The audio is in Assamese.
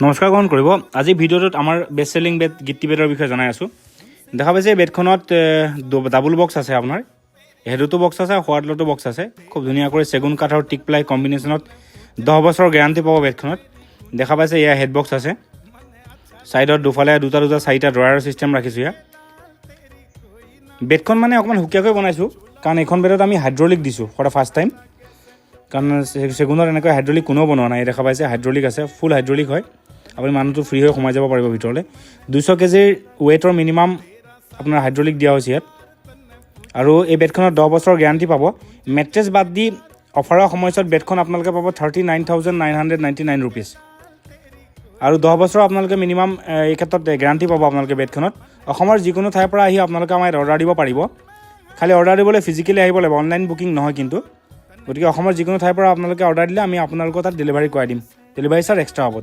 নমস্কাৰ গ্ৰহণ কৰিব। আজি ভিডিঅ'টোত আমাৰ বেষ্ট চেলিং বেড গিফ্টি বেডৰ বিষয়ে জনাই আছোঁ। দেখা পাইছে বেডখনত ডাবল বক্স আছে, আপোনাৰ হেডতো বক্স আছে, হোৱাটলতো বক্স আছে। খুব ধুনীয়াকৈ চেগুন কাঠ আৰু টিক প্লাই কম্বিনেশ্যনত 10 বছৰৰ গেৰাণ্টি পাব বেডখনত। দেখা পাইছে এয়া হেড বক্স আছে, ছাইডত দুফালে দুটা চাৰিটা ড্ৰয়াৰৰ ছিষ্টেম ৰাখিছোঁ। ইয়াত বেডখন মানে অকণমান সুকীয়াকৈ বনাইছোঁ, কাৰণ এইখন বেডত আমি হাইড্ৰলিক দিছোঁ ফৰ দ্য ফাৰ্ষ্ট টাইম। কাৰণ চেগুনত এনেকৈ হাইড্ৰলিক কোনেও বনোৱা নাই। দেখা পাইছে হাইড্ৰলিক আছে, ফুল হাইড্ৰলিক হয়। আপুনি মানুহটো ফ্ৰী হৈ সোমাই যাব পাৰিব ভিতৰলৈ। 200 কেজিৰ ৱেইটৰ মিনিমাম আপোনাৰ হাইড্ৰলিক দিয়া হৈছে ইয়াত। আৰু এই বেডখনত 10 বছৰৰ গেৰাণ্টি পাব। মেট্ৰেছ বাদ দি অফাৰৰ সময়ছোৱাত বেডখন আপোনালোকে পাব 39,999 ৰুপিজ। আৰু 10 বছৰ আপোনালোকে মিনিমাম এই ক্ষেত্ৰত গেৰাণ্টি পাব আপোনালোকে বেডখনত। অসমৰ যিকোনো ঠাইৰ পৰা আহি আপোনালোকে আমাৰ ইয়াত অৰ্ডাৰ দিব পাৰিব। খালি অৰ্ডাৰ দিবলৈ ফিজিকেলি আহিব লাগিব, অনলাইন বুকিং নহয় কিন্তু। গতিকে অসমৰ যিকোনো ঠাইৰ পৰা আপোনালোকে অৰ্ডাৰ দিলে আমি আপোনালোকৰ তাত ডেলিভাৰী কৰাই দিম। ডেলিভাৰী চাৰ্জ এক্সট্ৰা হ'ব।